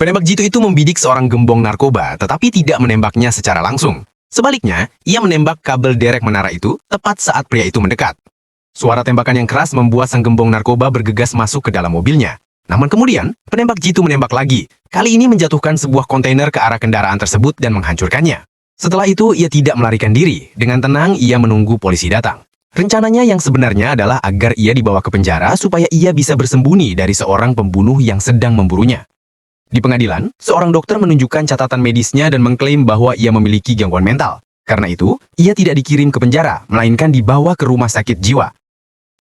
Penembak jitu itu membidik seorang gembong narkoba, tetapi tidak menembaknya secara langsung. Sebaliknya, ia menembak kabel derek menara itu tepat saat pria itu mendekat. Suara tembakan yang keras membuat sang gembong narkoba bergegas masuk ke dalam mobilnya. Namun kemudian, penembak jitu menembak lagi. Kali ini menjatuhkan sebuah kontainer ke arah kendaraan tersebut dan menghancurkannya. Setelah itu, ia tidak melarikan diri. Dengan tenang, ia menunggu polisi datang. Rencananya yang sebenarnya adalah agar ia dibawa ke penjara supaya ia bisa bersembunyi dari seorang pembunuh yang sedang memburunya. Di pengadilan, seorang dokter menunjukkan catatan medisnya dan mengklaim bahwa ia memiliki gangguan mental. Karena itu, ia tidak dikirim ke penjara, melainkan dibawa ke rumah sakit jiwa.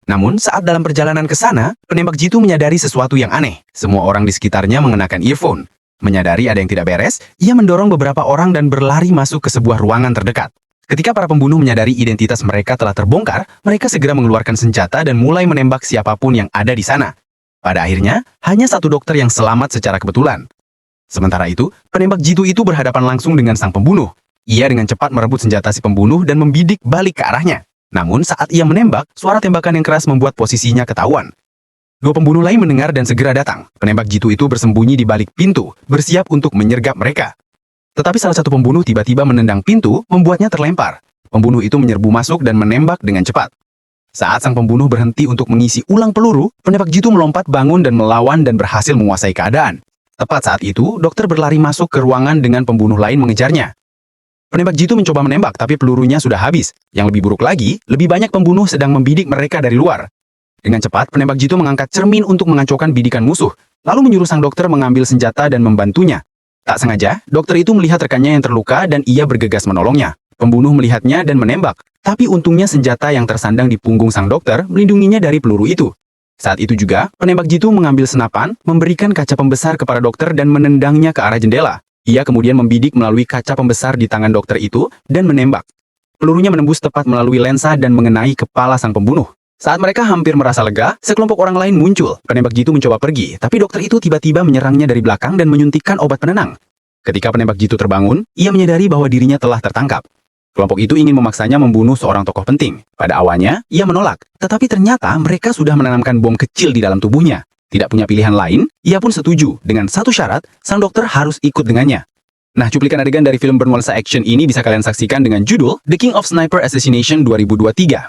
Namun, saat dalam perjalanan ke sana, penembak jitu menyadari sesuatu yang aneh. Semua orang di sekitarnya mengenakan earphone. Menyadari ada yang tidak beres, ia mendorong beberapa orang dan berlari masuk ke sebuah ruangan terdekat. Ketika para pembunuh menyadari identitas mereka telah terbongkar, mereka segera mengeluarkan senjata dan mulai menembak siapapun yang ada di sana. Pada akhirnya, hanya satu dokter yang selamat secara kebetulan. Sementara itu, penembak jitu itu berhadapan langsung dengan sang pembunuh. Ia dengan cepat merebut senjata si pembunuh dan membidik balik ke arahnya. Namun saat ia menembak, suara tembakan yang keras membuat posisinya ketahuan. Dua pembunuh lain mendengar dan segera datang. Penembak jitu itu bersembunyi di balik pintu, bersiap untuk menyergap mereka. Tetapi salah satu pembunuh tiba-tiba menendang pintu, membuatnya terlempar. Pembunuh itu menyerbu masuk dan menembak dengan cepat. Saat sang pembunuh berhenti untuk mengisi ulang peluru, penembak jitu melompat bangun dan melawan dan berhasil menguasai keadaan. Tepat saat itu, dokter berlari masuk ke ruangan dengan pembunuh lain mengejarnya. Penembak jitu mencoba menembak, tapi pelurunya sudah habis. Yang lebih buruk lagi, lebih banyak pembunuh sedang membidik mereka dari luar. Dengan cepat, penembak jitu mengangkat cermin untuk mengacaukan bidikan musuh, lalu menyuruh sang dokter mengambil senjata dan membantunya. Tak sengaja, dokter itu melihat rekannya yang terluka dan ia bergegas menolongnya. Pembunuh melihatnya dan menembak, tapi untungnya senjata yang tersandang di punggung sang dokter melindunginya dari peluru itu. Saat itu juga, penembak jitu mengambil senapan, memberikan kaca pembesar kepada dokter dan menendangnya ke arah jendela. Ia kemudian membidik melalui kaca pembesar di tangan dokter itu dan menembak. Pelurunya menembus tepat melalui lensa dan mengenai kepala sang pembunuh. Saat mereka hampir merasa lega, sekelompok orang lain muncul. Penembak jitu mencoba pergi, tapi dokter itu tiba-tiba menyerangnya dari belakang dan menyuntikkan obat penenang. Ketika penembak jitu terbangun, ia menyadari bahwa dirinya telah tertangkap. Kelompok itu ingin memaksanya membunuh seorang tokoh penting. Pada awalnya, ia menolak, tetapi ternyata mereka sudah menanamkan bom kecil di dalam tubuhnya. Tidak punya pilihan lain, ia pun setuju. Dengan satu syarat, sang dokter harus ikut dengannya. Nah, cuplikan adegan dari film bernuansa action ini bisa kalian saksikan dengan judul The King of Sniper Assassination 2023.